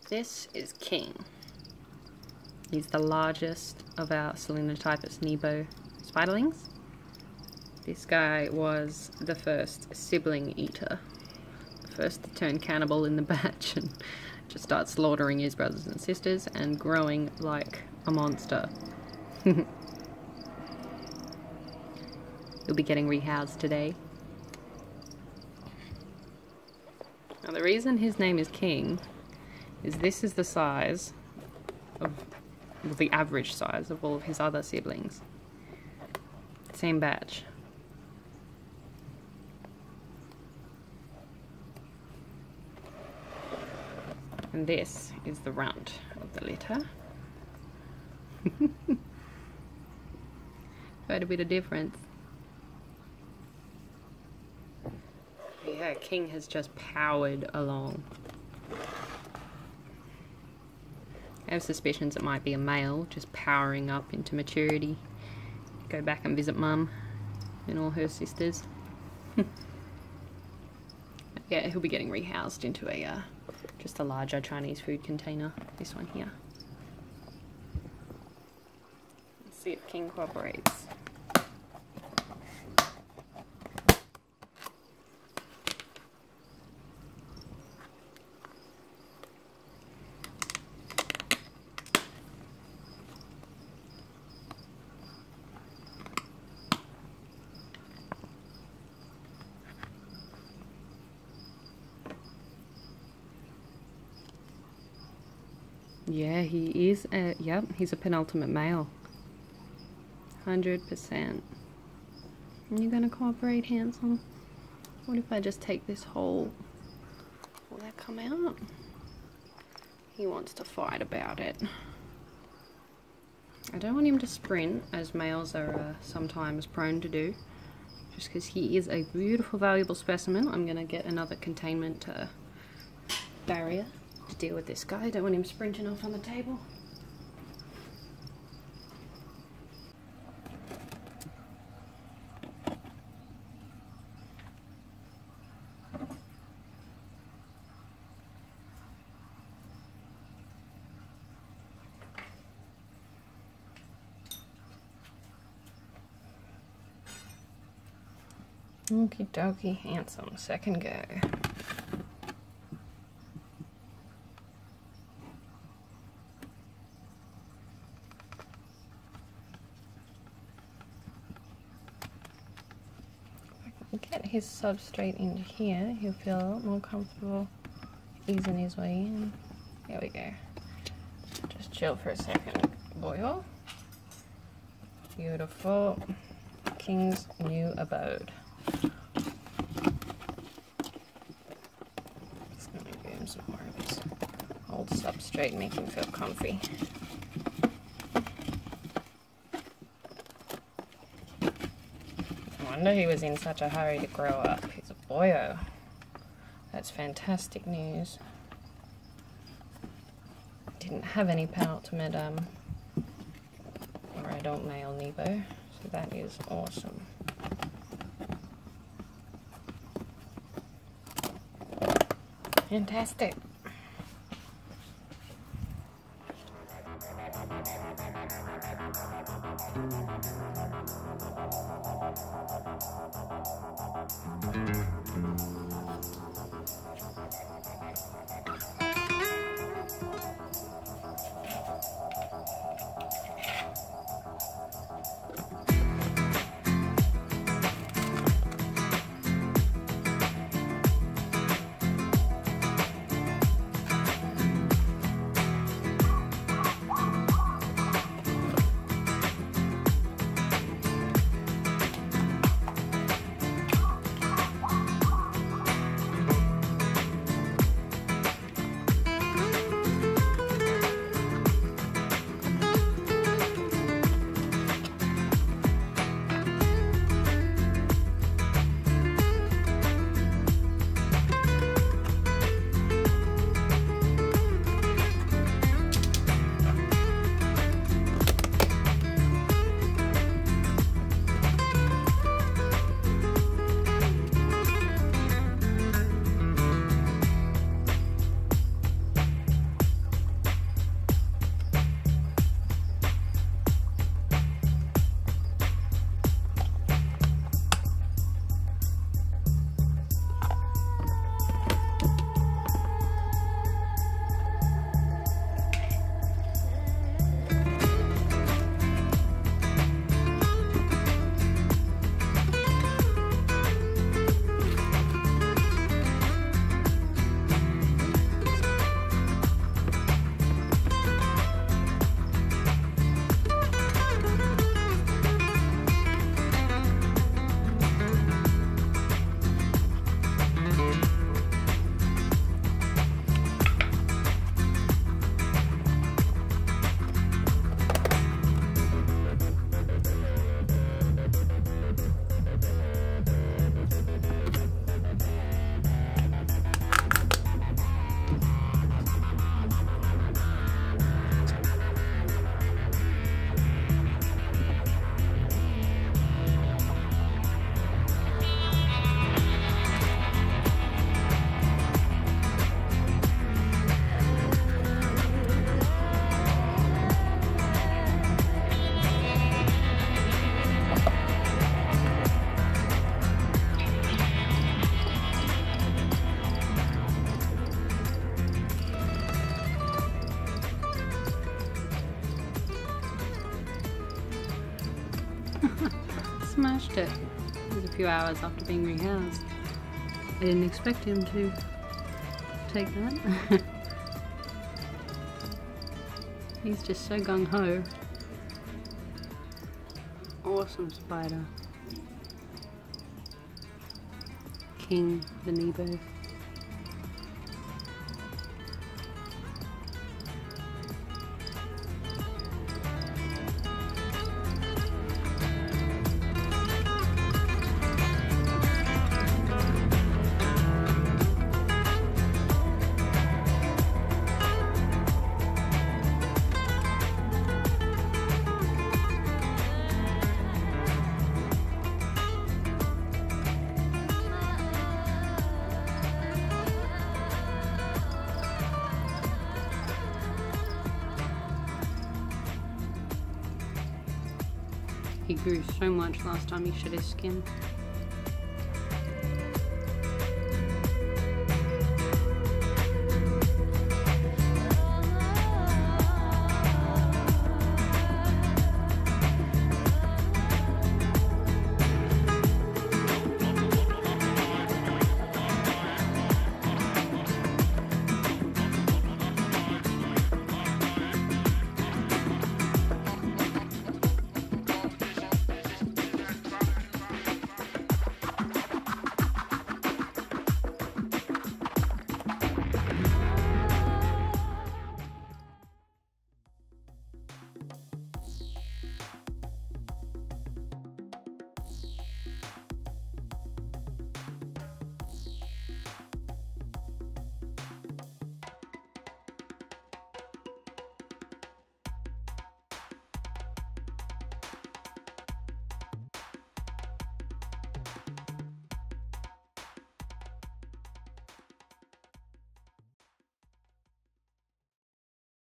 This is King. He's the largest of our Selenotype S Nebo spiderlings. This guy was the first sibling eater. The first to turn cannibal in the batch and just start slaughtering his brothers and sisters and growing like a monster. He'll be getting rehoused today. Now the reason his name is King is this is the size of, well, the average size of all of his other siblings. Same batch. And this is the runt of the litter. Quite a bit of difference. Yeah, King has just powered along. I have suspicions it might be a male just powering up into maturity. Go back and visit Mum and all her sisters. Yeah, he'll be getting rehoused into a just a larger Chinese food container. This one here. Let's see if King cooperates. Yeah, he is yep, he's a penultimate male. 100%. Are you gonna cooperate, handsome? What if I just take this whole... Will that come out? He wants to fight about it. I don't want him to sprint, as males are sometimes prone to do. Just because he is a beautiful, valuable specimen, I'm gonna get another containment barrier to deal with this guy. Don't want him sprinting off on the table. Okie dokie, handsome. Second go. Get his substrate into here, he'll feel a lot more comfortable easing his way in. There we go. Just chill for a second, boil. Beautiful. King's new abode. Just gonna give him some more of his old substrate, make him feel comfy. No wonder he was in such a hurry to grow up. He's a boyo. That's fantastic news. Didn't have any penultimate or adult male Nebo, so that is awesome. Fantastic. Smashed it. It was a few hours after being rehoused. I didn't expect him to take that. He's just so gung-ho. Awesome spider. King the Nebo. He grew so much last time he shed his skin.